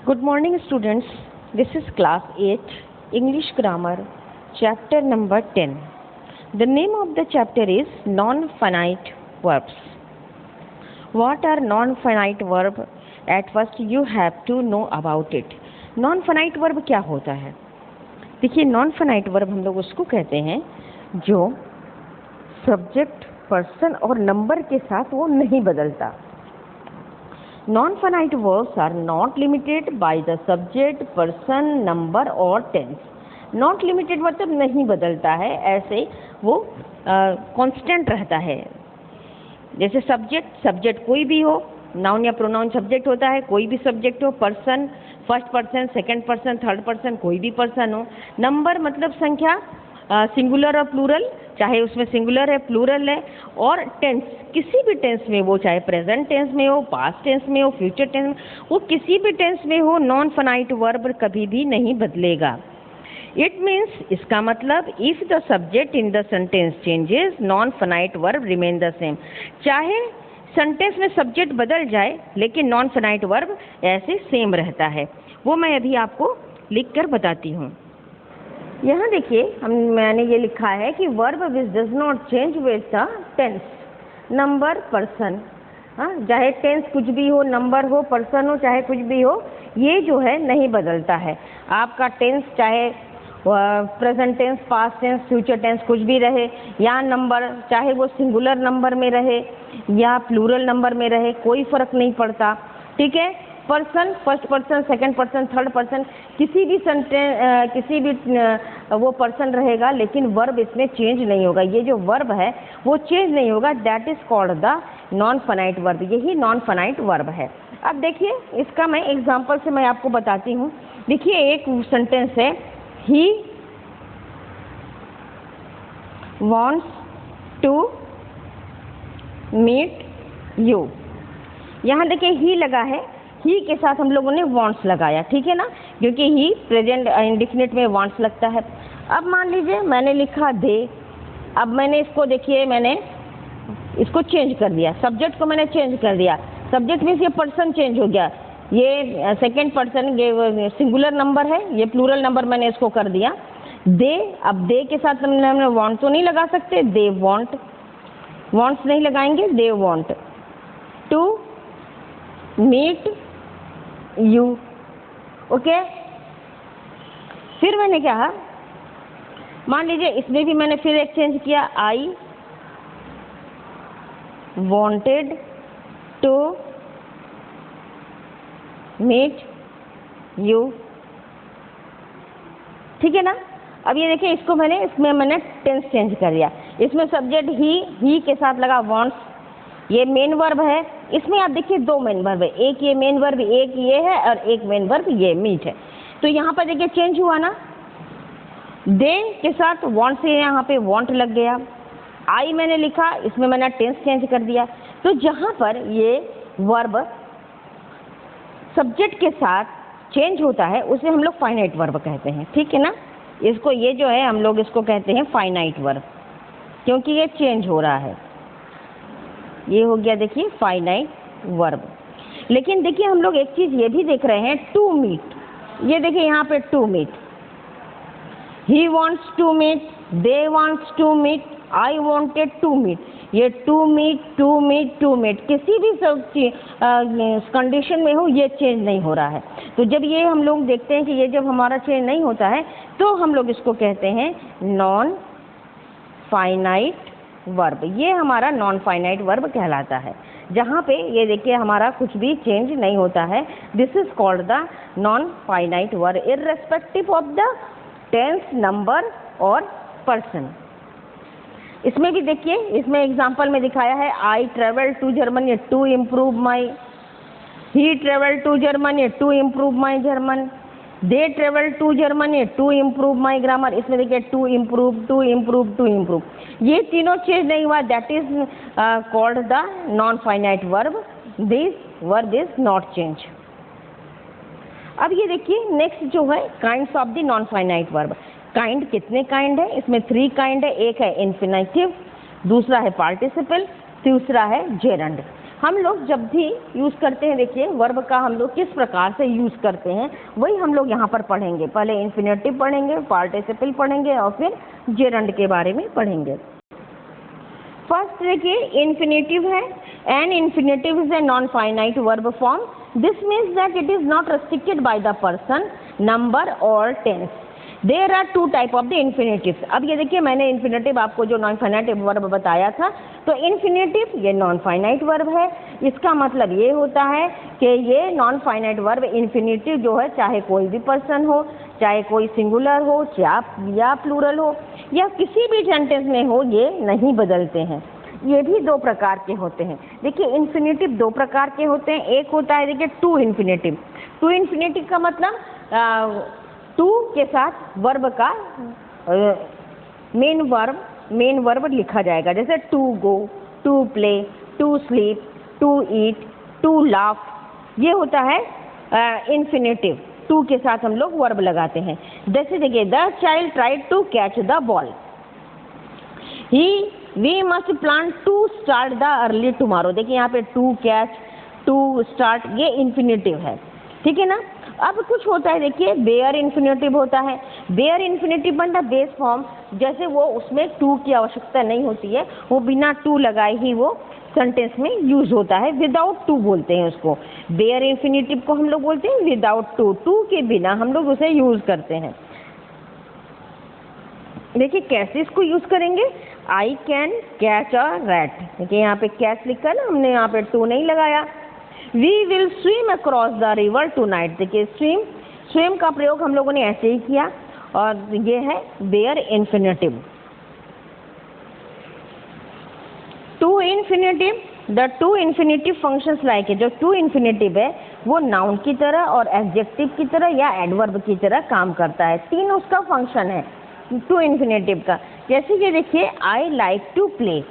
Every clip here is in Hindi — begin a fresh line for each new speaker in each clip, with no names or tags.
Good morning students, this is class 8 English grammar chapter number 10. The name of the chapter is non-finite verbs. What are non-finite verb? At first you have to know about it. Non-finite verb क्या होता है? देखिए non-finite verb हम लोग उसको कहते हैं जो सब्जेक्ट पर्सन और नंबर के साथ वो नहीं बदलता. Non-finite verbs are not limited by the subject, person, number और tense. Not limited मतलब नहीं बदलता है, ऐसे वो कांस्टेंट रहता है. जैसे सब्जेक्ट कोई भी हो, नाउन या प्रोनाउन सब्जेक्ट होता है, कोई भी सब्जेक्ट हो, person first person, second person, third person, कोई भी पर्सन हो. नंबर मतलब संख्या, सिंगुलर और प्लूरल, चाहे उसमें सिंगुलर है प्लूरल है. और टेंस, किसी भी टेंस में वो, चाहे प्रेजेंट टेंस में हो, पास्ट टेंस में हो, फ्यूचर टेंस में, वो किसी भी टेंस में हो, नॉन फाइनाइट वर्ब कभी भी नहीं बदलेगा. इट मीन्स, इसका मतलब if the subject in the sentence changes, non finite verb remain the same. चाहे सेंटेंस में सब्जेक्ट बदल जाए लेकिन नॉन फाइनाइट वर्ब ऐसे सेम रहता है. वो मैं अभी आपको लिख कर बताती हूँ. यहाँ देखिए मैंने ये लिखा है कि verb which does not change with the tense, number, person. चाहे टेंस कुछ भी हो, नंबर हो, पर्सन हो, चाहे कुछ भी हो, ये जो है नहीं बदलता है. आपका टेंस चाहे present tense, past tense, future tense कुछ भी रहे, या नंबर चाहे वो सिंगुलर नंबर में रहे या प्लूरल नंबर में रहे, कोई फर्क नहीं पड़ता. ठीक है. Person first person, second person, third person, किसी भी वो पर्सन रहेगा, लेकिन वर्ब इसमें चेंज नहीं होगा. ये जो वर्ब है वो चेंज नहीं होगा. That is called the non finite verb. यही नॉन फाइनाइट वर्ब है. अब देखिए इसका मैं एग्जांपल से मैं आपको बताती हूँ. देखिए एक सेंटेंस है, he wants to meet you. यहाँ देखिए ही लगा है, ही के साथ हम लोगों ने वॉन्ट्स लगाया. ठीक है ना, क्योंकि ही प्रेजेंट इंडिफिनिट में वॉन्ट्स लगता है. अब मान लीजिए मैंने लिखा दे. अब मैंने इसको देखिए, मैंने इसको चेंज कर दिया, सब्जेक्ट को मैंने चेंज कर दिया. सब्जेक्ट मीन्स ये पर्सन चेंज हो गया, ये सेकेंड पर्सन, ये सिंगुलर नंबर है, ये प्लूरल नंबर मैंने इसको कर दिया. दे, अब दे के साथ हमने वॉन्ट तो नहीं लगा सकते, दे वॉन्ट, वॉन्ट्स नहीं लगाएंगे, they want to meet you. Okay. फिर मैंने क्या, मान लीजिए इसमें भी मैंने फिर एक चेंज किया, I wanted to meet you. ठीक है ना. अब ये देखिए इसको इसमें मैंने टेंस चेंज कर दिया. इसमें सब्जेक्ट ही के साथ लगा वॉन्ट्स, ये मेन वर्ब है. इसमें आप देखिए दो मेन वर्ब है, एक ये मेन वर्ब, एक ये है, और एक मेन वर्ब ये मीट है. तो यहाँ पर देखिए चेंज हुआ ना, दे के साथ वॉन्ट से यहाँ पे वॉन्ट लग गया. आई मैंने लिखा, इसमें मैंने टेंस चेंज कर दिया. तो जहाँ पर ये वर्ब सब्जेक्ट के साथ चेंज होता है उसे हम लोग फाइनाइट वर्ब कहते हैं. ठीक है ना. इसको, ये जो है हम लोग इसको कहते हैं फाइनाइट वर्ब, क्योंकि ये चेंज हो रहा है. ये हो गया देखिए फाइनाइट वर्ब. लेकिन देखिए हम लोग एक चीज ये भी देख रहे हैं, टू मीट. ये देखिए यहाँ पे to meet, he wants to meet, they wants to meet, I wanted to meet. ये to meet, to meet, to meet, किसी भी कंडीशन में हो ये चेंज नहीं हो रहा है. तो जब ये हम लोग देखते हैं कि ये जब हमारा चेंज नहीं होता है तो हम लोग इसको कहते हैं नॉन फाइनाइट वर्ब. ये हमारा नॉन फाइनाइट वर्ब कहलाता है, जहाँ पे ये देखिए हमारा कुछ भी चेंज नहीं होता है. This is called the non finite verb, irrespective of the tense, number और पर्सन. इसमें भी देखिए, इसमें एग्जांपल में दिखाया है, I travel to Germany to improve my, he travel to Germany to improve my German, they travel to Germany to improve my grammar. इसमें देखिए to improve, to improve, to improve, ये तीनों चेंज नहीं हुआ. That is called the non finite verb. This verb is not change. अब ये देखिए नेक्स्ट जो है kinds of the non finite verb. Kind कितने काइंड है, इसमें 3 काइंड है. एक है इन्फिनेटिव, दूसरा है पार्टिसिपल, तीसरा है जेरंड. हम लोग जब भी यूज़ करते हैं, देखिए वर्ब का हम लोग किस प्रकार से यूज़ करते हैं वही हम लोग यहाँ पर पढ़ेंगे। पहले इन्फिनेटिव पढ़ेंगे, पार्टिसिपल पढ़ेंगे और फिर जेरंड के बारे में पढ़ेंगे। फर्स्ट देखिए इन्फिनेटिव है। An infinitive is a non finite verb form. This means that it is not restricted by the person, number और tense. There are two type of the infinitives. अब ये देखिए मैंने इन्फिनेटिव आपको जो नॉन फाइनाइट वर्ब बताया था, तो इन्फिनेटिव ये नॉन फाइनाइट वर्ब है। इसका मतलब ये होता है कि ये नॉन फाइनाइट वर्ब इन्फिनेटिव जो है, चाहे कोई भी पर्सन हो, चाहे कोई सिंगुलर हो या प्लूरल हो या किसी भी सेंटेंस में हो, ये नहीं बदलते हैं। ये भी दो प्रकार के होते हैं। देखिए इन्फिनेटिव दो प्रकार के होते हैं। एक होता है देखिए टू इन्फिनेटिव। टू इन्फिनेटिव का मतलब टू के साथ वर्ब का मेन वर्ब लिखा जाएगा, जैसे to go, to play, to sleep, to eat, to laugh. ये होता है इन्फिनेटिव। टू के साथ हम लोग वर्ब लगाते हैं। जैसे देखिए the child tried to catch the ball, we must plan to start the early tomorrow. देखिए यहाँ पे टू कैच, टू स्टार्ट, ये इन्फिनेटिव है, ठीक है ना। अब कुछ होता है देखिए बेयर इन्फिनेटिव होता है। बेयर इन्फिनेटिव बनता बेस फॉर्म, जैसे वो उसमें टू की आवश्यकता नहीं होती है, वो बिना टू लगाए ही वो सेंटेंस में यूज होता है। विदाउट टू बोलते हैं उसको। बेयर इन्फिनेटिव को हम लोग बोलते हैं विदाउट टू, टू के बिना हम लोग उसे यूज करते हैं। देखिए कैसे इसको यूज करेंगे। I can catch a rat, देखिए यहाँ पे कैच लिखा है ना, हमने यहाँ पे टू नहीं लगाया। We will swim across the river tonight. देखिए स्विम का प्रयोग हम लोगों ने ऐसे ही किया और ये है bare infinitive. To infinitive, the to infinitive functions like है। जो टू इन्फिनेटिव है वो नाउन की तरह और एडजेक्टिव की तरह या एडवर्ब की तरह काम करता है। तीन उसका फंक्शन है टू इन्फिनेटिव का। जैसे कि देखिए आई लाइक टू प्ले,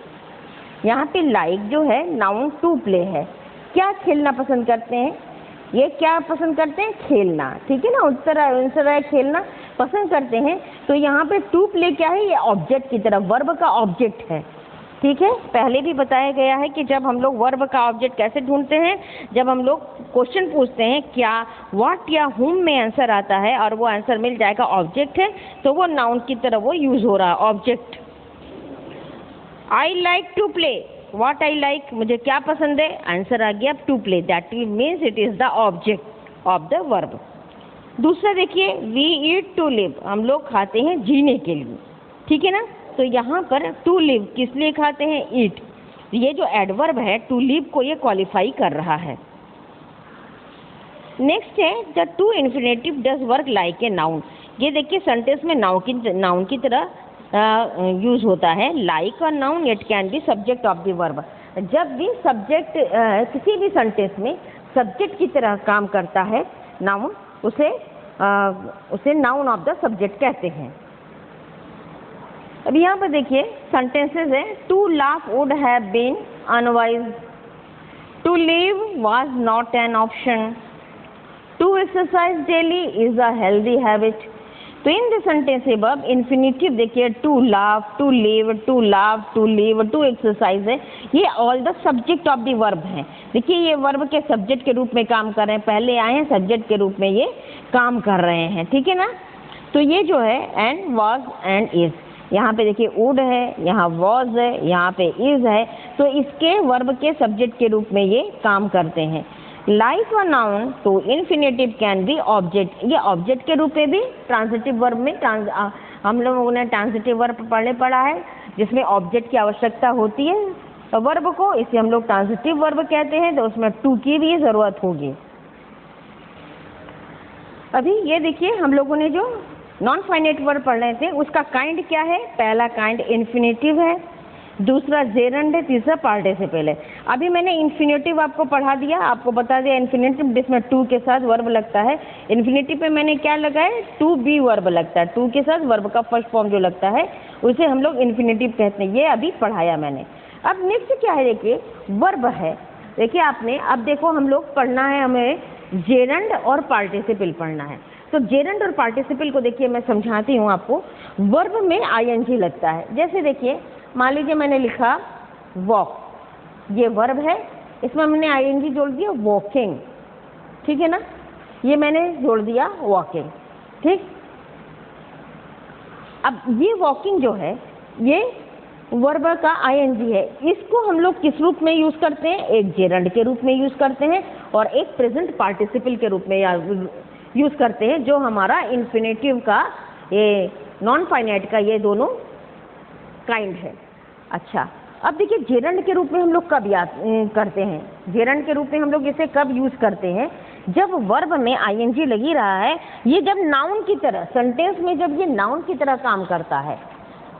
यहाँ पे लाइक जो है नाउन, टू प्ले है। क्या खेलना पसंद करते हैं, ये क्या पसंद करते हैं, खेलना, ठीक है ना। उस तरह खेलना पसंद करते हैं। तो यहाँ पे टू प्ले क्या है, ये ऑब्जेक्ट की तरह, वर्ब का ऑब्जेक्ट है, ठीक है। पहले भी बताया गया है कि जब हम लोग वर्ब का ऑब्जेक्ट कैसे ढूंढते हैं, जब हम लोग क्वेश्चन पूछते हैं क्या, व्हाट या हुम में आंसर आता है और वो आंसर मिल जाएगा ऑब्जेक्ट है, तो वो नाउन की तरह वो यूज हो रहा है object. I like to play, what I like, मुझे क्या पसंद है, आंसर आ गया to play, that means it is the object of the verb. दूसरा देखिए वी ईट टू लिव, हम लोग खाते हैं जीने के लिए, ठीक है ना। तो यहाँ पर टू लिव किस लिए खाते हैं, ईट। ये जो एडवर्ब है टू लिव को ये क्वालिफाई कर रहा है। नेक्स्ट है the to infinitive does work like a noun. ये देखिए सेंटेंस में नाउन की तरह यूज होता है। लाइक और noun, it can be subject of the verb. जब भी सब्जेक्ट किसी भी सेंटेंस में सब्जेक्ट की तरह काम करता है नाउन, उसे नाउन ऑफ द सब्जेक्ट कहते हैं। अब यहाँ पर देखिए सेंटेंसेस है to laugh would have been unwise, to live was not an option, to exercise daily is a healthy habit. तो इन द सेंटेंस अब इन्फिनेटिव देखिए to laugh, to live, to laugh, to live, to exercise है, ये all the subject of the verb है। देखिए ये वर्ब के सब्जेक्ट के रूप में काम कर रहे हैं, पहले आए हैं सब्जेक्ट के रूप में ये काम कर रहे हैं, ठीक है ना। तो ये जो है एंड, वाज एंड इज, यहाँ पे देखिए वुड है, यहाँ वॉज है, यहाँ पे इज है, तो इसके वर्ब के सब्जेक्ट के रूप में ये काम करते हैं। लाइक अ नाउन, तो इन्फिनेटिव कैन बी ऑब्जेक्ट, ये ऑब्जेक्ट के रूप में भी ट्रांजिटिव वर्ब में हम लोगों ने ट्रांजिटिव वर्ब पढ़ा है जिसमें ऑब्जेक्ट की आवश्यकता होती है तो वर्ब को, इसे हम लोग ट्रांजिटिव वर्ब कहते हैं, तो उसमें टू की भी जरूरत होगी। अभी ये देखिए हम लोगों ने जो नॉन फाइनाइट वर्ब पढ़ रहे थे उसका काइंड क्या है। पहला काइंड इन्फिनेटिव है, दूसरा जेरंड है, तीसरा पार्टिसिपल है। अभी मैंने इन्फिनेटिव आपको पढ़ा दिया, आपको बता दिया इन्फिनेटिव जिसमें टू के साथ वर्ब लगता है। इन्फिनेटिव पे मैंने क्या लगाया, टू बी वर्ब लगता है, टू के साथ वर्ब का फर्स्ट फॉर्म जो लगता है उसे हम लोग इन्फिनेटिव कहते हैं। ये अभी पढ़ाया मैंने। अब नेक्स्ट क्या है देखिए वर्ब है। देखिए आपने अब देखो हम लोग पढ़ना है, हमें जेरंड और पार्टिसिपल पढ़ना है। तो जेरंड और पार्टिसिपल को देखिए मैं समझाती हूँ आपको। वर्ब में आईएनजी लगता है। जैसे देखिए मान लीजिए मैंने लिखा वॉक, ये वर्ब है, इसमें हमने आईएनजी जोड़ दिया वॉकिंग, ठीक है ना, ये मैंने जोड़ दिया वॉकिंग, ठीक। अब ये वॉकिंग जो है ये वर्ब का आईएनजी है, इसको हम लोग किस रूप में यूज करते हैं, एक जेरंड के रूप में यूज करते हैं और एक प्रेजेंट पार्टिसिपल के रूप में यूज करते हैं, जो हमारा इन्फिनेटिव का ये नॉन फाइनाइट का ये दोनों काइंड है। अच्छा, अब देखिए जेरंड के रूप में हम लोग कब याद करते हैं, जेरंड के रूप में हम लोग इसे कब यूज करते हैं, जब वर्ब में आईएनजी लगी रहा है, ये जब नाउन की तरह सेंटेंस में जब ये नाउन की तरह काम करता है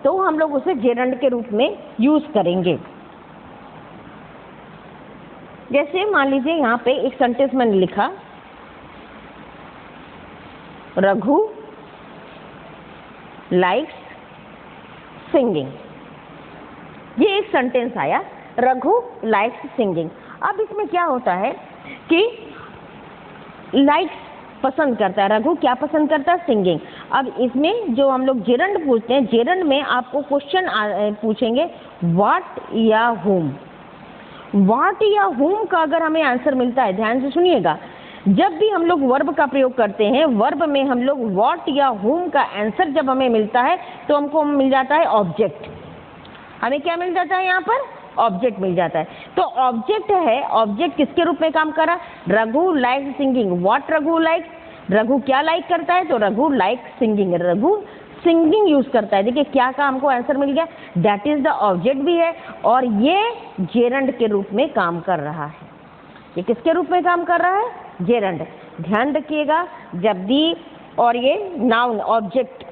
तो हम लोग उसे जेरंड के रूप में यूज करेंगे। जैसे मान लीजिए यहाँ पे एक सेंटेंस मैंने लिखा, रघु लाइक्स सिंगिंग, ये एक सेंटेंस आया, रघु लाइक्स सिंगिंग। अब इसमें क्या होता है कि लाइक्स पसंद करता है, रघु क्या पसंद करता है, सिंगिंग। अब इसमें जो हम लोग जेरंड पूछते हैं, जेरंड में आपको क्वेश्चन पूछेंगे व्हाट या हुम, व्हाट या हुम का अगर हमें आंसर मिलता है, ध्यान से सुनिएगा, जब भी हम लोग वर्ब का प्रयोग करते हैं, वर्ब में हम लोग व्हाट या हुम का आंसर जब हमें मिलता है तो हमको मिल जाता है ऑब्जेक्ट। हमें क्या मिल जाता है यहाँ पर, ऑब्जेक्ट मिल जाता है। तो ऑब्जेक्ट है, ऑब्जेक्ट किसके रूप में काम कर रहा है, Raghu like singing, what Raghu like, Raghu क्या लाइक करता है, तो Raghu like singing, Raghu singing use करता है। देखिए क्या का हमको आंसर मिल गया, दैट इज द ऑब्जेक्ट भी है और ये जेरंड के रूप में काम कर रहा है। ये किसके रूप में काम कर रहा है, जेरंड। ध्यान रखिएगा जब भी, और ये नाउन ऑब्जेक्ट,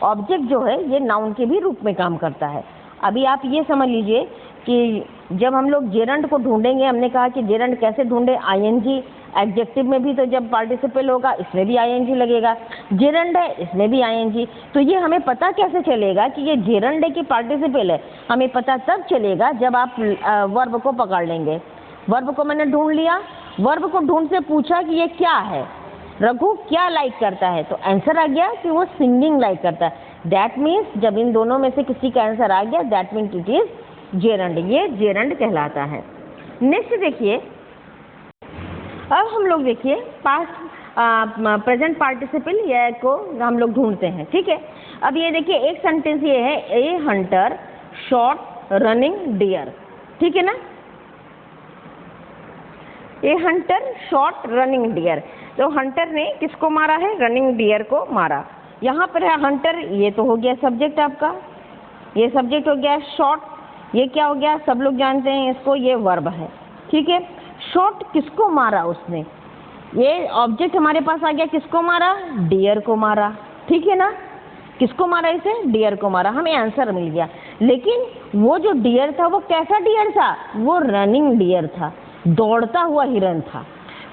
ऑब्जेक्ट जो है ये नाउन के भी रूप में काम करता है। अभी आप ये समझ लीजिए कि जब हम लोग जेरंड को ढूंढेंगे, हमने कहा कि जेरंड कैसे ढूंढे, आईएनजी, एडजेक्टिव में भी तो जब पार्टिसिपल होगा इसमें भी आईएनजी लगेगा, जेरंड है इसमें भी आईएनजी, तो ये हमें पता कैसे चलेगा कि ये जेरंड है कि पार्टिसिपल है, हमें पता तब चलेगा जब आप वर्ब को पकड़ लेंगे। वर्ब को मैंने ढूंढ लिया, वर्ब को ढूंढ से पूछा कि ये क्या है, रघु क्या लाइक करता है, तो आंसर आ गया कि वो सिंगिंग लाइक करता है। दैट मीन्स जब इन दोनों में से किसी का आंसर आ गया, that means it is gerund, ये जेरंड कहलाता है। नेक्स्ट देखिए, अब हम लोग देखिए पास्ट प्रेजेंट पार्टिसिपल ये को हम लोग ढूंढते हैं, ठीक है। अब ये देखिए एक सेंटेंस ये है, a hunter shot running deer, ठीक है ना, a hunter shot running deer, तो हंटर ने किसको मारा है, रनिंग डियर को मारा। यहाँ पर है हंटर, ये तो हो गया सब्जेक्ट आपका, ये सब्जेक्ट हो गया, शॉट ये क्या हो गया, सब लोग जानते हैं इसको, ये वर्ब है, ठीक है। शॉट किसको मारा उसने, ये ऑब्जेक्ट हमारे पास आ गया, किसको मारा, डियर को मारा, ठीक है ना, किसको मारा, इसे डियर को मारा, हमें आंसर मिल गया। लेकिन वो जो डियर था वो कैसा डियर था, वो रनिंग डियर था, दौड़ता हुआ हिरन था।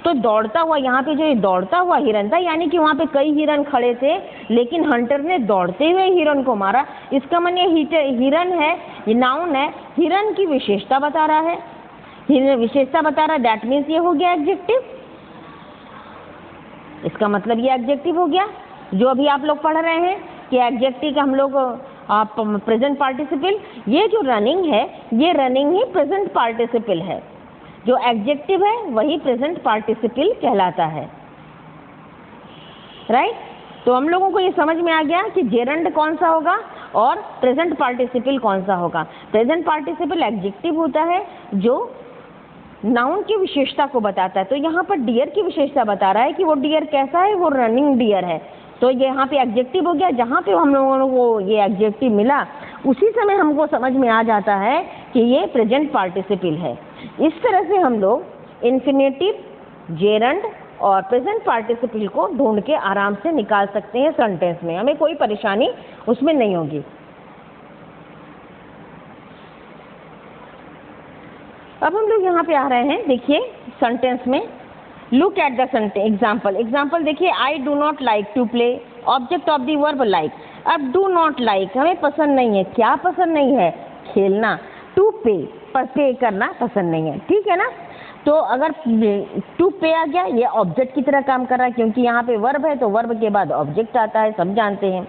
तो दौड़ता हुआ, यहाँ पे जो दौड़ता हुआ हिरन था, यानी कि वहाँ पे कई हिरन खड़े थे लेकिन हंटर ने दौड़ते हुए हिरन को मारा। इसका मन ये हिरन है, ये नाउन है, हिरन की विशेषता बता रहा है, हिरन विशेषता बता रहा है, दैट मीन्स ये हो गया एडजेक्टिव, इसका मतलब ये एडजेक्टिव हो गया। जो अभी आप लोग पढ़ रहे हैं कि एडजेक्टिव का हम लोग प्रेजेंट पार्टिसिपल, ये जो रनिंग है ये रनिंग ही प्रेजेंट पार्टिसिपल है, जो एडजेक्टिव है वही प्रेजेंट पार्टिसिपल कहलाता है, राइट। तो हम लोगों को ये समझ में आ गया कि जेरंड कौन सा होगा और प्रेजेंट पार्टिसिपल कौन सा होगा। प्रेजेंट पार्टिसिपल एडजेक्टिव होता है जो नाउन की विशेषता को बताता है, तो यहाँ पर डियर की विशेषता बता रहा है कि वो डियर कैसा है, वो रनिंग डियर है, तो ये यहाँ पे एडजेक्टिव हो गया। जहाँ पे हम लोगों को ये एडजेक्टिव मिला उसी समय हमको समझ में आ जाता है कि ये प्रेजेंट पार्टिसिपल है। इस तरह से हम लोग इन्फिनेटिव, जेरंड और प्रेजेंट पार्टिसिपल को ढूंढ के आराम से निकाल सकते हैं सेंटेंस में, हमें कोई परेशानी उसमें नहीं होगी। अब हम लोग यहाँ पे आ रहे हैं, देखिए सेंटेंस में, look at the example. Example देखिए, I do not like to play, object of the verb like. अब डू नॉट लाइक हमें पसंद नहीं है, क्या पसंद नहीं है, खेलना। टू पे, पे करना पसंद नहीं है, ठीक है ना। तो अगर टू पे आ गया, ये ऑब्जेक्ट की तरह काम कर रहा है क्योंकि यहाँ पे वर्ब है, तो वर्ब के बाद ऑब्जेक्ट आता है, सब जानते हैं।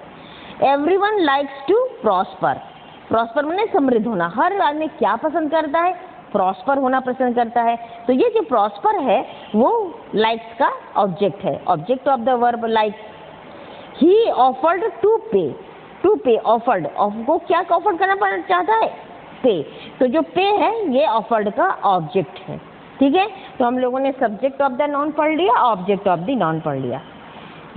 Everyone likes to prosper, prosper माने समृद्ध होना, हर आदमी क्या पसंद करता है, प्रॉस्पर होना पसंद करता है। तो ये जो प्रॉस्पर है वो लाइक्स का ऑब्जेक्ट है, object of the verb like. He offered to pay offered, को क्या ऑफर्ड करना चाहता है, पे। तो जो पे है ये ऑफर्ड का ऑब्जेक्ट है, ठीक है। तो हम लोगों ने सब्जेक्ट ऑफ द नाउन पढ़ लिया, ऑब्जेक्ट ऑफ द नाउन पढ़ लिया।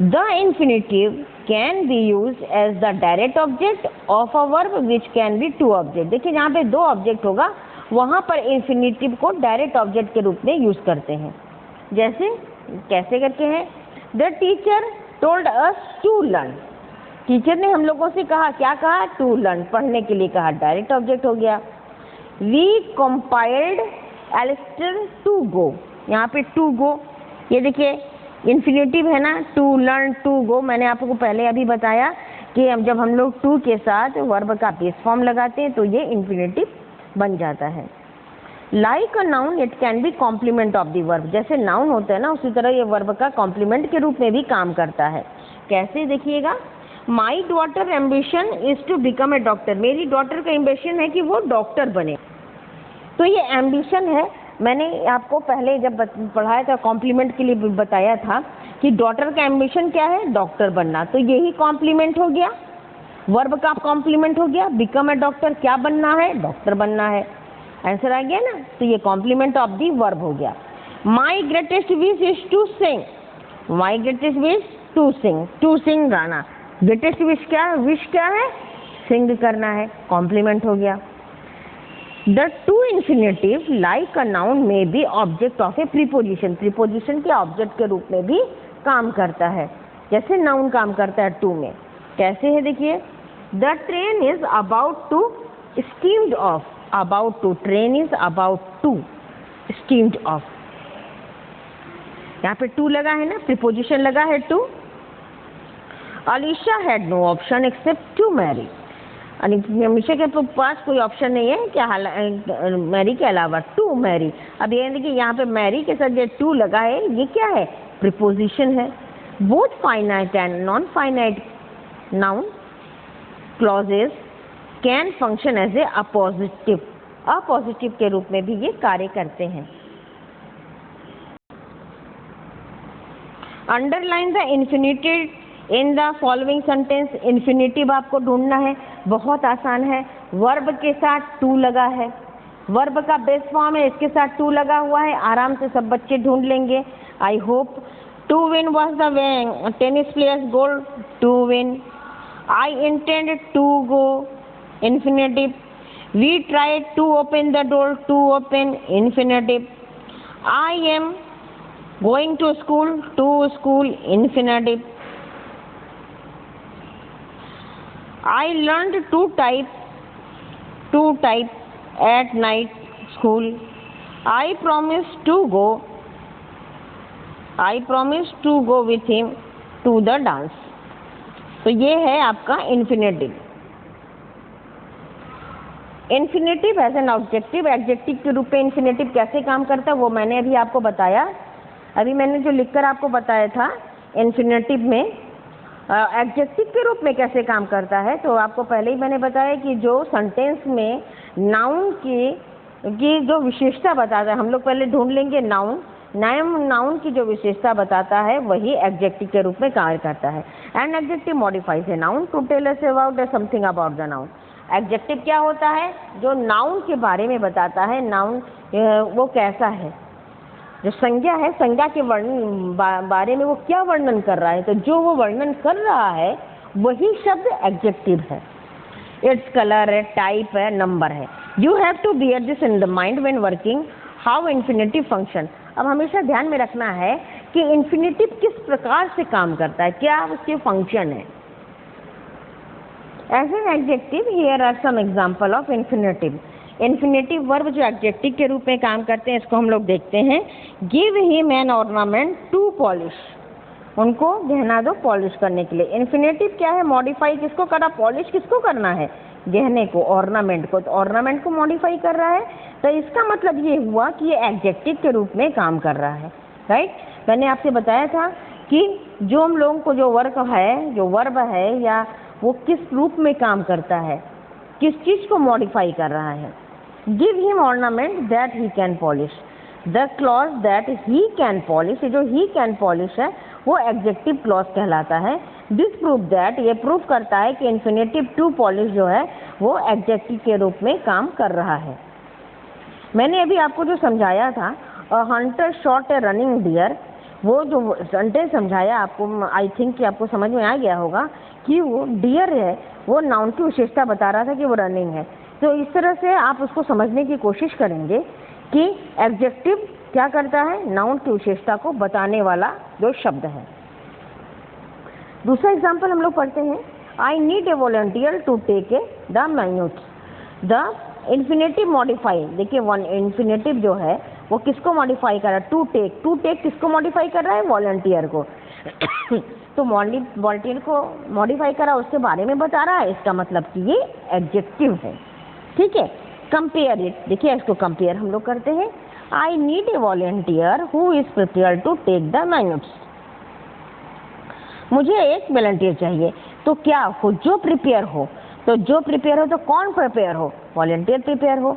The infinitive can be use as the direct object of a verb which can be to object. देखिए जहाँ पे दो ऑब्जेक्ट होगा वहाँ पर इन्फिनेटिव को डायरेक्ट ऑब्जेक्ट के रूप में यूज करते हैं। जैसे कैसे करके है, the teacher told us to learn. Teacher ने हम लोगों से कहा, क्या कहा, टू लर्न, पढ़ने के लिए कहा, डायरेक्ट ऑब्जेक्ट हो गया। We compiled Alistair to go, यहाँ पे टू गो, ये देखिए इन्फिनेटिव है ना, टू लर्न टू गो। मैंने आपको पहले अभी बताया कि जब हम लोग टू के साथ वर्ब का बेस फॉर्म लगाते हैं तो ये इन्फिनेटिव बन जाता है। Like a noun it can be complement of the verb, जैसे नाउन होता है ना उसी तरह ये वर्ब का कॉम्प्लीमेंट के रूप में भी काम करता है। कैसे देखिएगा, my daughter ambition is to become a doctor, मेरी डॉटर का एम्बिशन है कि वो डॉक्टर बने। तो ये एम्बिशन है, मैंने आपको पहले जब पढ़ाया था कॉम्प्लीमेंट के लिए बताया था कि डॉटर का एम्बिशन क्या है, डॉक्टर बनना। तो यही कॉम्प्लीमेंट हो गया, वर्ब का कॉम्प्लीमेंट हो गया। बिकम ए डॉक्टर, क्या बनना है, डॉक्टर बनना है, आंसर आ गया ना। तो ये कॉम्प्लीमेंट ऑफ दी वर्ब हो गया। My greatest wish is to sing, my greatest wish to sing गाना। ग्रेटेस्ट विश क्या है, सिंग करना है, कॉम्प्लीमेंट हो गया। The to infinitive like a noun may be object of a preposition, preposition के ऑब्जेक्ट के रूप में भी काम करता है, जैसे नाउन काम करता है टू में। कैसे है देखिए, the train is about to steamed off, about to, train is about to steamed off. यहाँ पे टू लगा है ना, प्रीपोजिशन लगा है to. Alisha had no option except to marry, Amisha के पास कोई ऑप्शन नहीं है क्या मैरी के अलावा, टू मैरी। अब ये देखिए यहाँ पे मैरी के साथ ये टू लगा है, ये क्या है, प्रीपोजिशन है। Both finite and non finite noun clauses can function as a appositive, appositive के रूप में भी ये कार्य करते हैं। Underline the infinitive in the following sentence, infinitive आपको ढूंढना है, बहुत आसान है। वर्ब के साथ टू लगा है, वर्ब का बेस फॉर्म है, इसके साथ टू लगा हुआ है, आराम से सब बच्चे ढूंढ लेंगे I hope. To win was the tennis players goal, to win. I intend to go, infinitive. We tried to open the door, to open, infinitive. I am going to school, to school, infinitive. I learned to type at night school. I promised to go with him to the dance. तो ये है आपका infinitive. Infinitive as an objective, adjective के रूप में इन्फिनेटिव कैसे काम करता है वो मैंने अभी आपको बताया। अभी मैंने जो लिखकर आपको बताया था इन्फिनेटिव में एडजेक्टिव के रूप में कैसे काम करता है, तो आपको पहले ही मैंने बताया कि जो सेंटेंस में नाउन की जो विशेषता बताता है, हम लोग पहले ढूंढ लेंगे नाउन की जो विशेषता बताता है वही एडजेक्टिव के रूप में कार्य करता है। And adjective modifies a noun to tell us about something about the noun. Adjective क्या होता है, जो नाउन के बारे में बताता है, नाउन वो कैसा है, जो संज्ञा है, संज्ञा के बारे में वो क्या वर्णन कर रहा है, तो जो वो वर्णन कर रहा है वही शब्द एडजेक्टिव है। इट्स कलर है, टाइप है, नंबर है। You have to bear this in the mind when working how infinitive function. अब हमेशा ध्यान में रखना है कि इन्फिनेटिव किस प्रकार से काम करता है, क्या उसके फंक्शन है। As an adjective here are some example of infinitive. Infinitive verb जो एडजेक्टिव के रूप में काम करते हैं इसको हम लोग देखते हैं। Give him an ornament to polish, उनको गहना दो पॉलिश करने के लिए। इन्फिनेटिव क्या है, मॉडिफाई किसको करा, पॉलिश किसको करना है, गहने को, ऑर्नामेंट को। तो ऑर्नामेंट को मॉडिफाई कर रहा है, तो इसका मतलब ये हुआ कि ये एडजेक्टिव के रूप में काम कर रहा है, राइट। मैंने आपसे बताया था कि जो हम लोगों को जो वर्ब है या वो किस रूप में काम करता है, किस चीज़ को मॉडिफाई कर रहा है, give him ornament that he can polish. The clause that he can polish, जो ही कैन पॉलिश है वो एडजेक्टिव क्लॉज कहलाता है। दिस प्रूव दैट, ये प्रूव करता है कि इन्फिनेटिव टू पॉलिश जो है वो एडजेक्टिव के रूप में काम कर रहा है। मैंने अभी आपको जो समझाया था, a hunter shot a running deer, वो जो सेंटेंस समझाया आपको, आई थिंक कि आपको समझ में आ गया होगा कि वो डियर है, वो नाउन की विशेषता बता रहा था कि वो रनिंग है। तो इस तरह से आप उसको समझने की कोशिश करेंगे कि एडजेक्टिव क्या करता है, नाउन की विशेषता को बताने वाला जो शब्द है। दूसरा एग्जाम्पल हम लोग पढ़ते हैं, I need a volunteer to take a the minutes. The infinitive modify, देखिए वन इन्फिनेटिव जो है वो किसको मॉडिफाई कर रहा है, टू टेक। टू टेक किसको मॉडिफाई कर रहा है, वॉलंटियर को। तो वॉलंटियर को मॉडिफाई करा, उसके बारे में बता रहा है, इसका मतलब कि ये एडजेक्टिव है। ठीक है, कंपेयर इट, देखिए इसको कंपेयर हम लोग करते हैं। I need a volunteer who is prepare to take the minutes. मुझे एक वॉलंटियर चाहिए, तो क्या हो, जो प्रिपेयर हो। तो जो प्रिपेयर हो तो कौन प्रिपेयर हो, वॉलंटियर प्रिपेयर हो।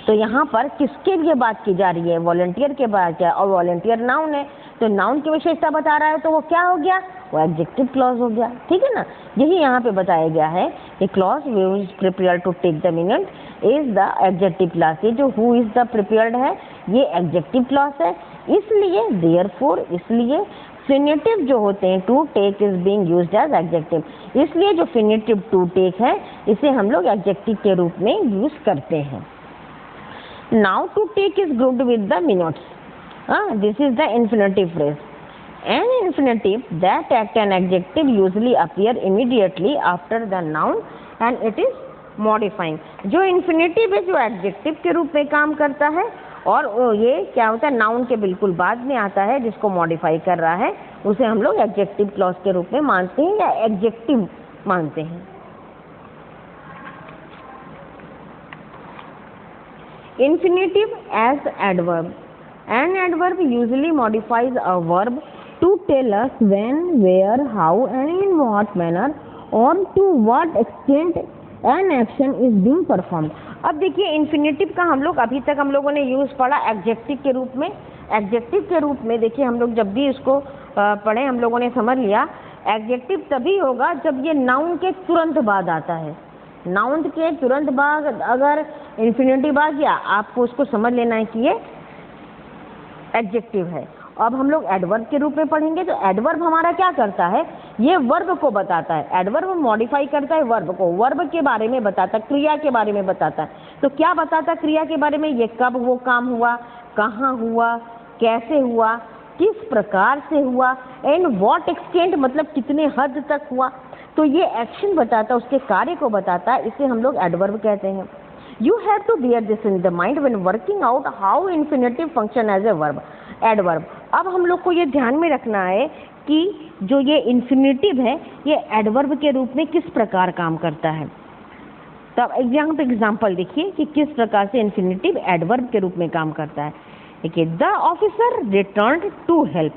तो यहाँ पर किसके लिए बात की जा रही है, वॉलंटियर के बात है, और वॉलंटियर नाउन है, तो नाउन की विशेषता बता रहा है, तो वो क्या हो गया, वो एडजेक्टिव क्लॉज हो गया। ठीक है ना, यही यहाँ पे बताया गया है कि clause who is prepared to take the minute is the adjective clause. ये जो हु इज द प्रिपेयर्ड है ये एडजेक्टिव क्लॉज है, इसलिए देयरफॉर, इसलिए फिनेटिव जो होते हैं to take is being used as adjective, इसलिए जो फिनेटिव टू टेक है इसे हम लोग एडजेक्टिव के रूप में यूज करते हैं। Now to take is grouped with the minutes, this is the infinitive phrase. An infinitive that act an adjective usually appear immediately after the noun and it is modifying. जो infinitive है जो adjective के रूप में काम करता है और ये क्या होता है, नाउन के बिल्कुल बाद में आता है, जिसको मॉडिफाई कर रहा है उसे हम लोग एडजेक्टिव क्लॉज के रूप में मानते हैं या एडजेक्टिव मानते हैं। Infinitive as adverb. An adverb usually modifies a verb to tell us when, where, how and in what manner or to what extent an action is being performed. अब देखिए इन्फिनेटिव का हम लोग अभी तक हम लोगों ने यूज पढ़ा एडजेक्टिव के रूप में। एडजेक्टिव के रूप में देखिए हम लोग जब भी इसको पढ़े हम लोगों ने समझ लिया, एडजेक्टिव तभी होगा जब ये नाउन के तुरंत बाद आता है। नाउन के तुरंत बाद अगर इन्फिनेटिव आ गया, आपको उसको समझ लेना है कि ये एडजेक्टिव है। अब हम लोग एडवर्ब के रूप में पढ़ेंगे, तो एडवर्ब हमारा क्या करता है, ये वर्ब को बताता है। एडवर्ब मॉडिफाई करता है वर्ब को, वर्ब के बारे में बताता है, क्रिया के बारे में बताता है। तो क्या बताता है क्रिया के बारे में, ये कब वो काम हुआ, कहाँ हुआ, कैसे हुआ, किस प्रकार से हुआ, एंड व्हाट एक्सटेंट मतलब कितने हद तक हुआ। तो ये एक्शन बताता है, उसके कार्य को बताता है, इसे हम लोग एडवर्ब कहते हैं। You have to bear this in the mind when working out how infinitive function as a verb. Adverb. अब हम लोग को ये ध्यान में रखना है कि जो ये इन्फिनेटिव है ये एडवर्ब के रूप में किस प्रकार काम करता है। तब एग्जाम्पल देखिए कि किस प्रकार से इन्फिनेटिव एडवर्ब के रूप में काम करता है। देखिए, the officer returned to help.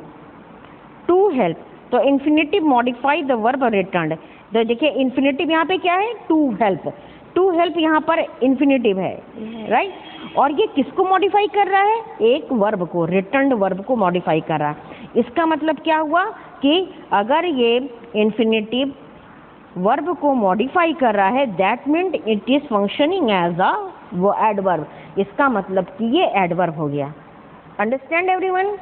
To help, तो infinitive modify the verb returned. तो देखिए इन्फिनेटिव यहाँ पे क्या है, टू हेल्प। टू हेल्प यहाँ पर इन्फिनेटिव है, राइट, और ये किसको मॉडिफाई कर रहा है, एक वर्ब को, रिटर्न्ड वर्ब को मॉडिफाई कर रहा है। इसका मतलब क्या हुआ कि अगर ये इन्फिनेटिव वर्ब को मॉडिफाई कर रहा है, that means it is functioning as a वो एडवर्ब। इसका मतलब कि ये एडवर्ब हो गया। Understand everyone?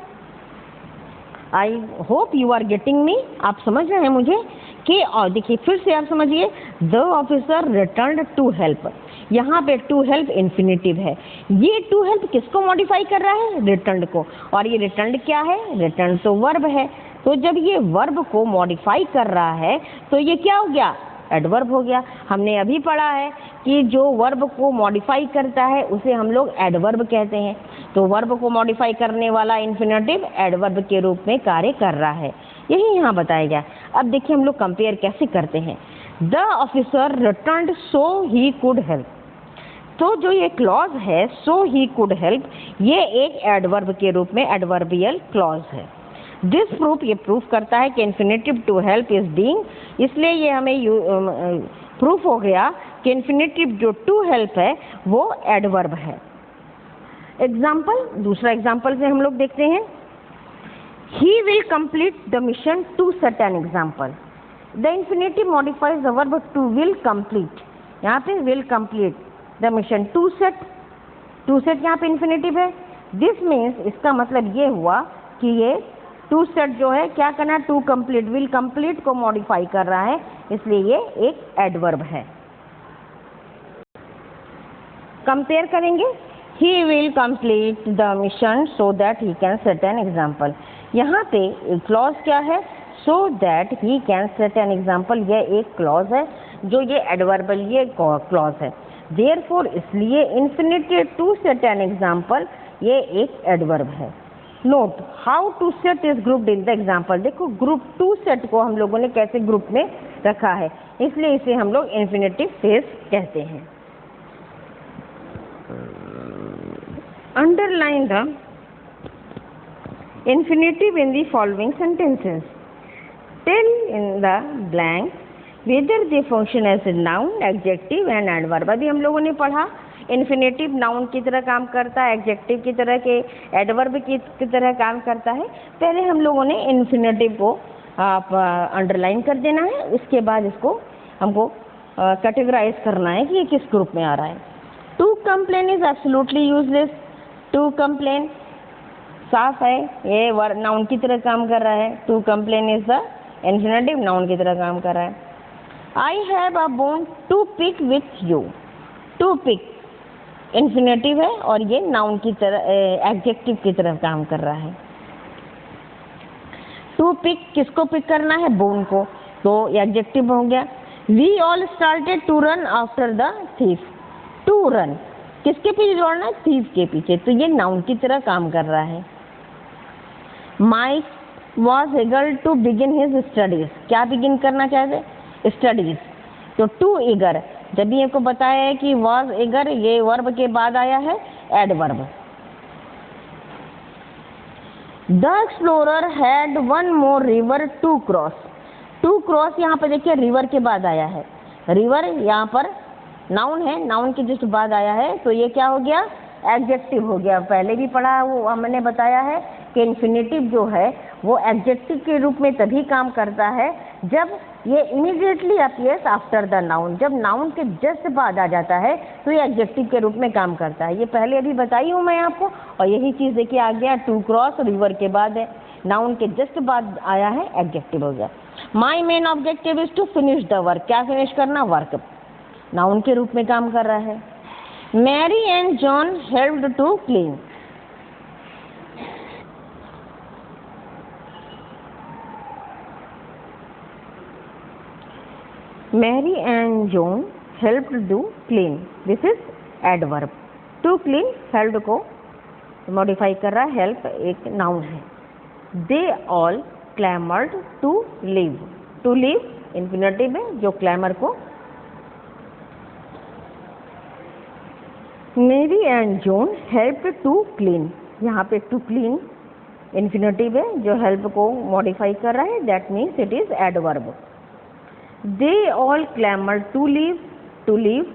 I hope you are getting me. आप समझ रहे हैं मुझे कि, और देखिए फिर से आप समझिए, the officer returned to help. यहाँ पे टू हेल्प इन्फिनेटिव है, ये टू हेल्प किसको मॉडिफाई कर रहा है, रिटर्न्ड को, और ये रिटर्न्ड क्या है, रिटर्न्ड तो वर्ब है। तो जब ये वर्ब को मॉडिफाई कर रहा है तो ये क्या हो गया, एडवर्ब हो गया। हमने अभी पढ़ा है कि जो वर्ब को मॉडिफाई करता है उसे हम लोग एडवर्ब कहते हैं। तो वर्ब को मॉडिफाई करने वाला इन्फिनेटिव एडवर्ब के रूप में कार्य कर रहा है, यही यहाँ बताया गया। अब देखिए हम लोग कंपेयर कैसे करते हैं। The officer returned so he could help. तो जो ये क्लॉज है सो ही कुड हेल्प, ये एक एडवर्ब के रूप में एडवर्बियल क्लॉज है। दिस प्रूफ, ये प्रूफ करता है कि infinitive to help is being, इसलिए ये हमें प्रूफ हो गया कि इन्फिनेटिव जो टू हेल्प है वो एडवर्ब है। एग्जाम्पल, दूसरा एग्जाम्पल से हम लोग देखते हैं, he will complete the mission to set an example. The infinitive modifies the verb to will complete, यहाँ पे will complete the mission to set यहाँ पे इन्फिनेटिव है। दिस मीन्स, इसका मतलब ये हुआ कि ये टू सेट जो है क्या करना है, टू कंप्लीट, विल कंप्लीट को मॉडिफाई कर रहा है, इसलिए ये एक एडवर्ब है। कंपेयर करेंगे, ही will complete the mission so that he can set an example. यहाँ पे क्लॉज क्या है, so that he can set an example, ये एक क्लॉज है जो ये एडवर्बल ये क्लॉज है। देयरफॉर, इसलिए infinitive to set an example ये एक एडवर्ब है। Note how to set is grouped in the example. देखो ग्रुप टू सेट को हम लोगों ने कैसे ग्रुप में रखा है, इसलिए इसे हम लोग इन्फिनेटिव फ्रेज कहते हैं। Underline the infinitive in the following sentences. Tell in the blank whether they function as a noun, adjective and adverb. अभी हम लोगों ने पढ़ा इन्फिनेटिव नाउन की तरह काम करता है, एडजेक्टिव की तरह के, एडवर्ब की तरह काम करता है। पहले हम लोगों ने इन्फिनेटिव को आप अंडरलाइन कर देना है, उसके बाद इसको हमको कैटेगराइज करना है कि ये किस ग्रुप में आ रहा है। To complain is absolutely useless. To complain साफ है, ये वर्ब नाउन की तरह काम कर रहा है। To complain is the infinitive, noun की तरह काम कर रहा है। I have a bone to pick with you. To pick infinitive है और ये नाउन की तरह, एडजेक्टिव की तरह काम कर रहा है। टू पिक, किसको पिक करना है, बोन को, तो एडजेक्टिव हो गया। We all started to run after the thief. To run, किसके पीछे दौड़ना है, थीफ के पीछे, तो ये नाउन की तरह काम कर रहा है। Mike was eager to begin his studies, क्या बिगिन करना चाहते, स्टडीज, तो टू ईगर, जब ये को बताया है कि वॉज एगर, ये वर्ब के बाद आया है adverb. The explorer had one more river to cross. To cross यहाँ पर देखिए रिवर के बाद आया है, रिवर यहाँ पर नाउन है, नाउन के जस्ट बाद आया है, तो ये क्या हो गया, एडजेक्टिव हो गया। पहले भी पढ़ा, वो हमने बताया है कि इन्फिनेटिव जो है वो एडजेक्टिव के रूप में तभी काम करता है जब ये immediately appears after the noun, जब नाउन के जस्ट बाद आ जाता है तो ये एडजेक्टिव के रूप में काम करता है। ये पहले अभी बताई हूँ मैं आपको, और यही चीज़ देखिए आ गया, टू क्रॉस रिवर के बाद है, नाउन के जस्ट बाद आया है, एडजेक्टिव हो गया। My main objective is to finish the work, क्या फिनिश करना, वर्क, नाउन के रूप में काम कर रहा है। Mary and John helped to clean. Mary and John helped to clean. This is adverb. To clean, helped को modify कर रहा है, help एक noun है। They all clamored to leave. To leave infinitive है जो clamor को। Mary and John helped to clean. यहाँ पे to clean infinitive है जो help को modify कर रहा है, that means it is adverb. They all clamored to leave. To leave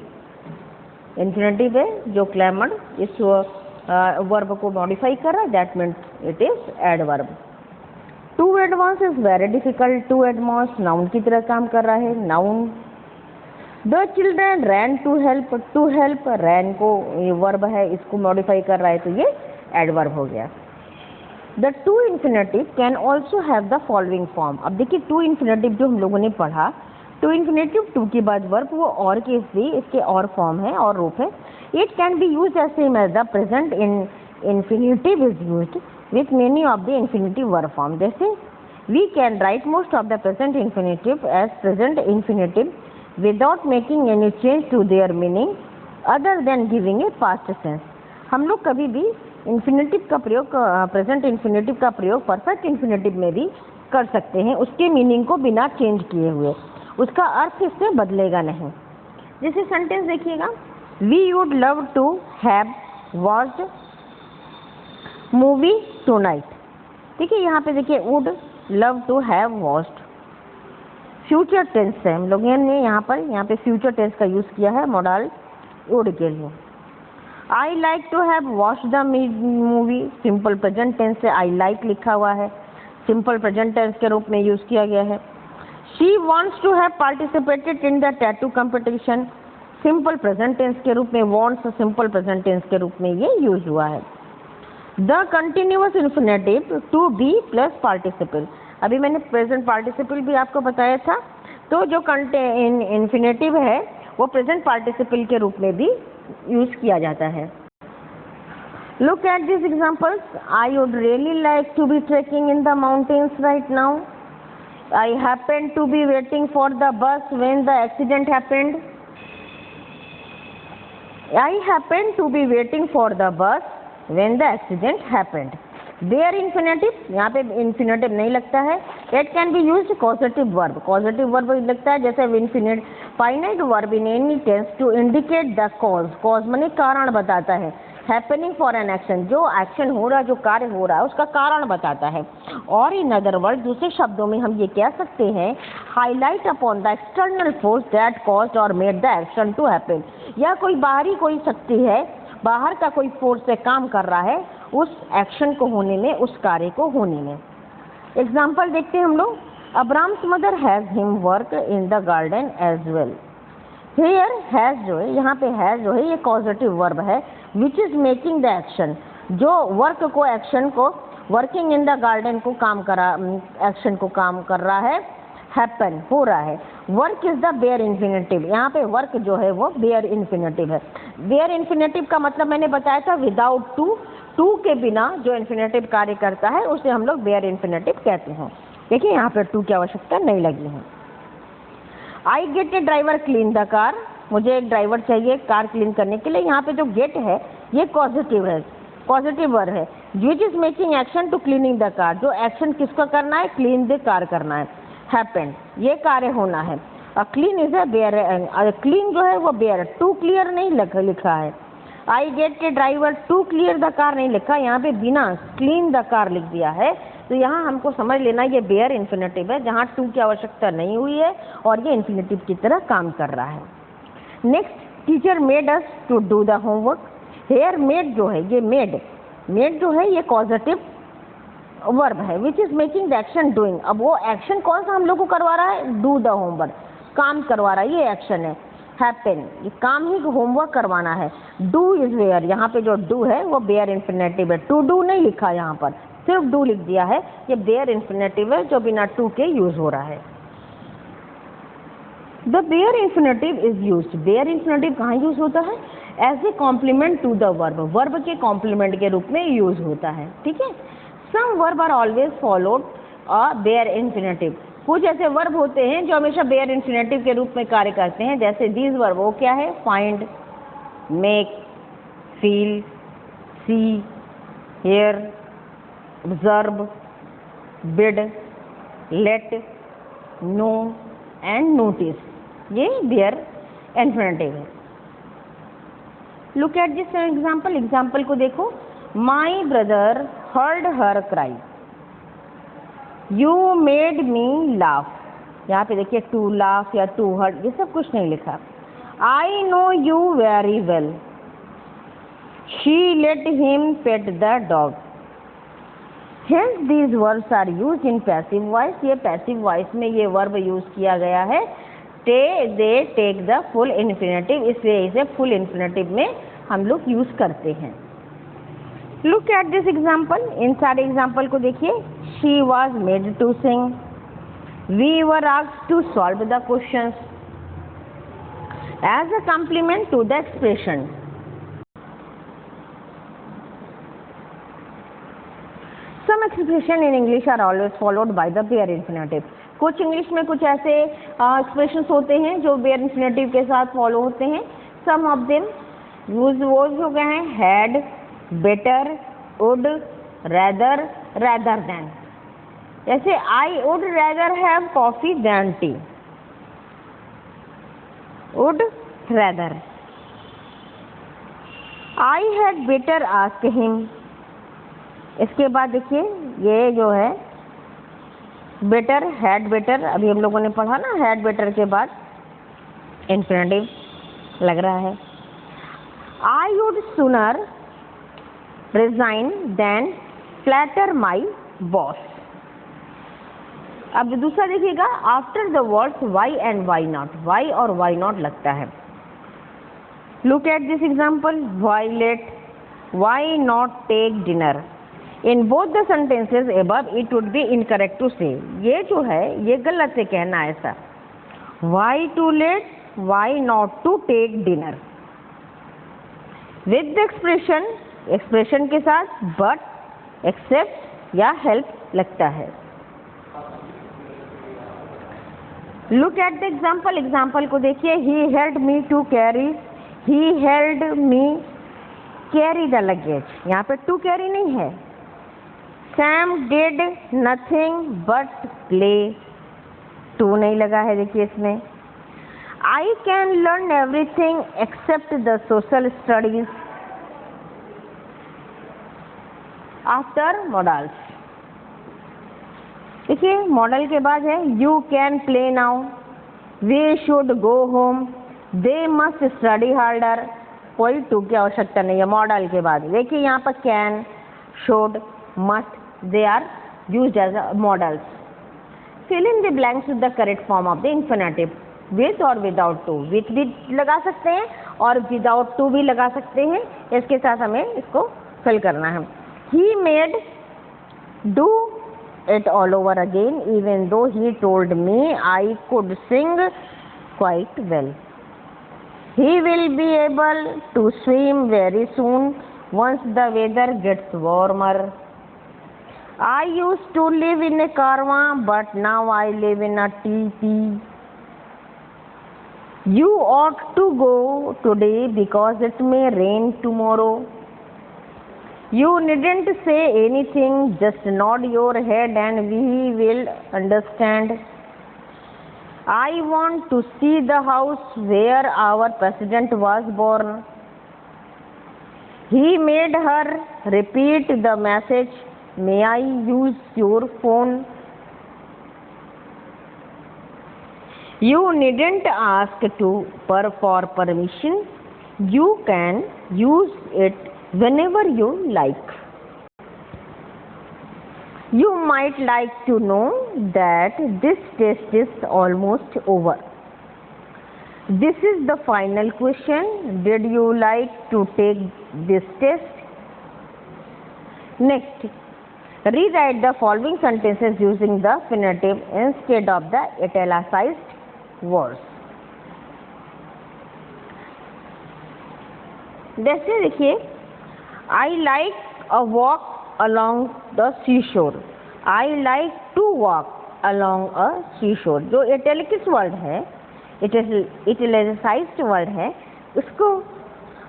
infinitive है जो clamored इस verb को modify कर रहा है, that means it is adverb. To advance is very difficult. To advance noun की तरह काम कर रहा है, noun. The children ran to help. To help ran को ये verb है, इसको modify कर रहा है तो ये adverb हो गया। The to infinitive can also have the following form. अब देखिए to infinitive जो हम लोगों ने पढ़ा, टू इन्फिनेटिव टू के बाद वर्ब वो और के भी इसके और फॉर्म है और रूप है। It can be use as same as the present in infinitive is used with many of the infinitive verb form. जैसे we can write most of the present infinitive as present infinitive without making any change to their meaning other than giving a past sense. हम लोग कभी भी इन्फिनेटिव का प्रयोग, प्रेजेंट इन्फिनेटिव का प्रयोग परफेक्ट इन्फिनेटिव में भी कर सकते हैं, उसके मीनिंग को बिना चेंज किए हुए, उसका अर्थ इससे बदलेगा नहीं। जैसे सेंटेंस देखिएगा, we would love to have watched movie tonight. ठीक है, यहाँ पे देखिए would love to have washed, future tense है, हम लोगों ने यहाँ पे फ्यूचर टेंस का यूज़ किया है मॉडल वुड के लिए। I like to have watch the movie, simple present tense से आई लाइक लिखा हुआ है, सिंपल प्रेजेंट टेंस के रूप में यूज़ किया गया है। She wants to have participated in the tattoo competition, simple present tense के रूप में वॉन्ट्स सिंपल प्रेजेंट टेंस के रूप में ये यूज हुआ है। The continuous infinitive to be plus participle, अभी मैंने प्रेजेंट पार्टिसिपल भी आपको बताया था, तो जो इन्फिनेटिव है वो प्रेजेंट पार्टिसिपल के रूप में भी यूज किया जाता है। Look at this examples, I would really like to be trekking in the mountains right now, I happen to be waiting for the bus when the accident happened, I happen to be waiting for the bus when the accident happened. There infinitive, यहाँ पे इन्फिनेटिव नहीं लगता है, it can be used causative verb, causative verb लगता है जैसे infinite finite verb in any tense to indicate the cause, cause माने कारण बताता है, हैपनिंग फॉर एन एक्शन, जो एक्शन हो रहा है, जो कार्य हो रहा है उसका कारण बताता है। और इन अदर वर्ड, दूसरे शब्दों में हम ये कह सकते हैं highlight upon the external force that caused और made the action to happen, या कोई बाहरी कोई शक्ति है, बाहर का कोई फोर्स से काम कर रहा है उस एक्शन को होने में, उस कार्य को होने में। एग्जाम्पल देखते हैं हम लोग, Abram's mother has him work in the garden as well. Here has जो है, यहाँ पे हैज जो है ये कॉजेटिव वर्ब है which is making the action, जो वर्क को, एक्शन को, वर्किंग इन द गार्डन को काम करा, एक्शन को काम कर रहा है, हैपन हो रहा है। Work is the bare infinitive, यहाँ पे वर्क जो है वो बेयर इन्फिनेटिव है। बेयर इन्फिनेटिव का मतलब मैंने बताया था विदाउट टू, टू के बिना जो इन्फिनेटिव कार्य करता है उसे हम लोग बेयर इन्फिनेटिव कहते हैं। देखिए यहाँ पे टू की आवश्यकता नहीं लगी है। I get a driver clean the car, मुझे एक ड्राइवर चाहिए कार क्लीन करने के लिए, यहाँ पे जो गेट है ये पॉजिटिव है, पॉजिटिव वर्ब है, which is making action to cleaning the car, जो एक्शन किसका करना है, क्लीन द कार करना है, हैपेंड ये कार्य होना है। Clean is a bare, clean जो है वो बेयर, टू क्लियर नहीं लिखा है। I get a driver to clear the car नहीं लिखा, यहाँ पे बिना क्लीन द कार लिख दिया है, तो यहाँ हमको समझ लेना ये बेयर इन्फिनेटिव है जहाँ टू की आवश्यकता नहीं हुई है और ये इन्फिनेटिव की तरह काम कर रहा है। Next, teacher made us to do the homework, here made जो है ये मेड जो है ये कॉजेटिव वर्ब है which is making the action doing, अब वो एक्शन कौन सा हम लोग को करवा रहा है, डू द होमवर्क, काम करवा रहा है, ये एक्शन है। हैपन, ये काम ही होमवर्क करवाना है। डू इज वेयर, यहाँ पे जो डू है वो बेयर इन्फिनेटिव है, टू डू नहीं लिखा यहाँ पर, सिर्फ डू लिख दिया है, ये बेयर इन्फिनेटिव है जो बिना टू के यूज हो रहा है। The bare infinitive is used, bare infinitive कहाँ यूज होता है, as a complement to the verb, verb के कॉम्प्लीमेंट के रूप में यूज होता है। ठीक है, some verb are always followed a bare infinitive, कुछ ऐसे वर्ब होते हैं जो हमेशा बेयर इन्फिनेटिव के रूप में कार्य करते हैं, जैसे दीज वर्ब, वो क्या है, find, make, feel, see, hear, observe, bid, let, know and notice, ये बेयर इन्फिनेटिव है। Look at this example, example को देखो, my brother heard her cry, you made me laugh, यहाँ पे देखिए टू लाफ या टू हर्ट ये सब कुछ नहीं लिखा। I know you very well, she let him pet the dog, hence these verbs are use in passive voice, ये पैसिव वॉइस में ये वर्ब यूज किया गया है। They take the full infinitive, इसलिए इसे फुल इन्फिनेटिव में हम लोग यूज करते हैं। लुक एट दिस एग्जाम्पल, इन सारे एग्जाम्पल को देखिए, she was made to sing, we were asked to solve the questions, as a complement to the expression. Some expression in English are always followed by the bare infinitive. कुछ इंग्लिश में कुछ ऐसे एक्सप्रेशंस होते हैं जो बेयर इन्फिनेटिव के साथ फॉलो होते हैं। Some of them usages हो गए हैं, had, better, would, rather, rather than. जैसे I would rather have coffee than tea, would, rather. I had better ask him, इसके बाद देखिए ये जो है बेटर, हैड बेटर, अभी हम लोगों ने पढ़ा ना, हैड बेटर के बाद इन्फिनेटिव लग रहा है। I would sooner resign than flatter my boss. अब दूसरा देखिएगा, after the words why and why not, why और वाई नॉट लगता है। Look at this example, why late, why not take dinner. In both the sentences above it would be incorrect to say, ये जो है ये गलत है कहना ऐसा। Why to late, why not to take dinner. With the expression, expression के साथ बट, एक्सेप्ट या हेल्प लगता है। Look at the example, example को देखिए, he held me to carry, he held me carry the luggage, यहाँ पे टू कैरी नहीं है। Sam did nothing but play, to नहीं लगा है देखिए इसमें। I can learn everything except the social studies. After models, देखिए मॉडल के बाद है you can play now, we should go home, they must study harder, कोई टू की आवश्यकता नहीं है मॉडल के बाद। देखिए यहाँ पर can, should, must, they are used as models. Fill in the blanks with the correct form of the infinitive, with और विदाउट टू, विथ भी लगा सकते हैं और विदाउट टू भी लगा सकते हैं, इसके साथ हमें इसको फिल करना है। He made do it all over again even though he told me I could sing quite well. He will be able to swim very soon once the weather gets warmer. I used to live in a caravan but now I live in a teepee. You ought to go today because it may rain tomorrow. You needn't say anything, just nod your head and we will understand. I want to see the house where our president was born. He made her repeat the message, may I use your phone? You needn't ask for permission. You can use it whenever you like. You might like to know that this test is almost over. This is the final question. Did you like to take this test? Next, rewrite the following sentences using the infinitive instead of the italicized words. जैसे देखिए, I like a walk along the seashore. I like to walk along a seashore. जो इटैलिक्स वर्ड है, इटैलिसाइज्ड वर्ड है, उसको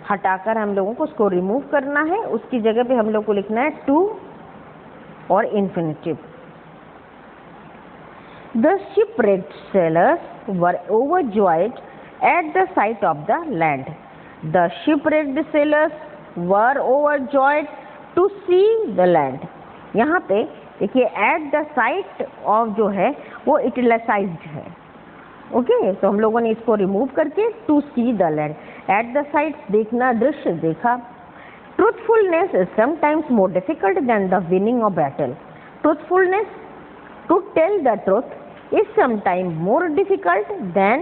हटाकर हम लोगों को उसको रिमूव करना है। उसकी जगह पे हम लोग को लिखना है टू और infinitive. The shipwrecked sailors were overjoyed at the sight of the land. The shipwrecked sailors were overjoyed to see the land. यहाँ पे देखिए एट द साइट ऑफ जो है वो इटैलिसाइज्ड है। ओके, तो हम लोगों ने इसको रिमूव करके to see the land, at the site देखना, दृश्य देखा। Truthfulness is sometimes more difficult than the winning of battle. Truthfulness, to tell the truth is sometime more difficult than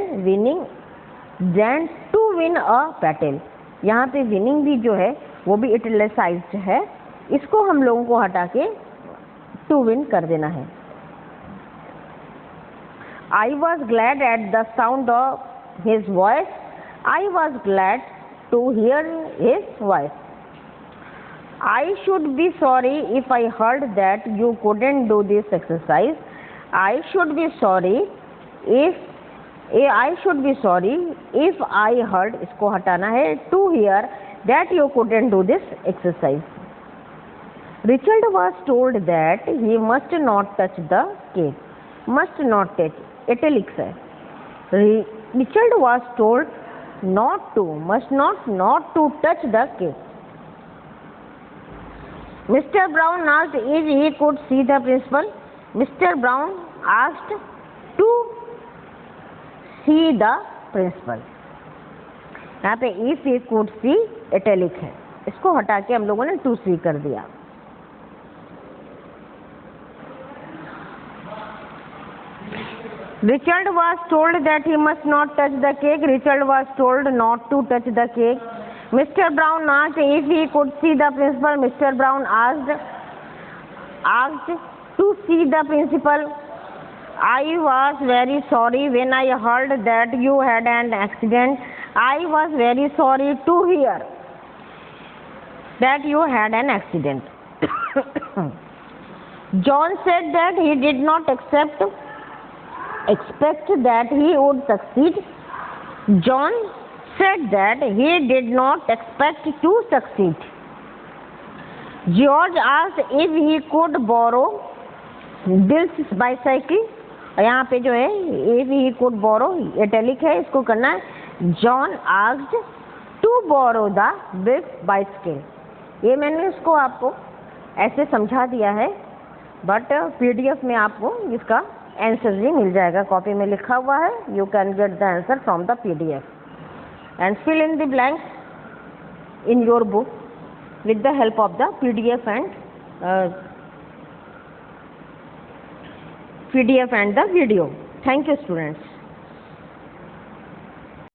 to win a battle. यहाँ पे विनिंग भी जो है वो भी इटैलिसाइज्ड है, इसको हम लोगों को हटा के टू विन कर देना है। I was glad at the sound of his voice. I was glad to hear his voice. I should be sorry if I heard that you couldn't do this exercise. I should be sorry if I heard, इसको हटाना है, to hear that you couldn't do this exercise. Richard was told that he must not touch the cake. Must not touch, italics है। Richard was told not to, must not to touch the cake. Mr. Brown asked if he could see the principal. Mr. Brown asked to see the principal. यहाँ पे if he could see italic है, इसको हटा के हम लोगों ने to see कर दिया. Richard was told that he must not touch the cake. Richard was told not to touch the cake. Mr. Brown asked if he could see the principal. Mr. Brown asked to see the principal. I was very sorry when I heard that you had an accident. I was very sorry to hear that you had an accident. John said that he did not expect that he would succeed. John said that he did not expect to succeed. George asked if he could borrow Bill's bicycle. यहाँ पे जो है if he could borrow italic है, इसको करना है John asked to borrow the Bill's bicycle. ये मैंने इसको आपको ऐसे समझा दिया है, बट PDF में आपको इसका आंसर भी मिल जाएगा. कॉपी में लिखा हुआ है. You can get the answer from the PDF and fill in the blanks in your book with the help of the PDF and the video. Thank you, students.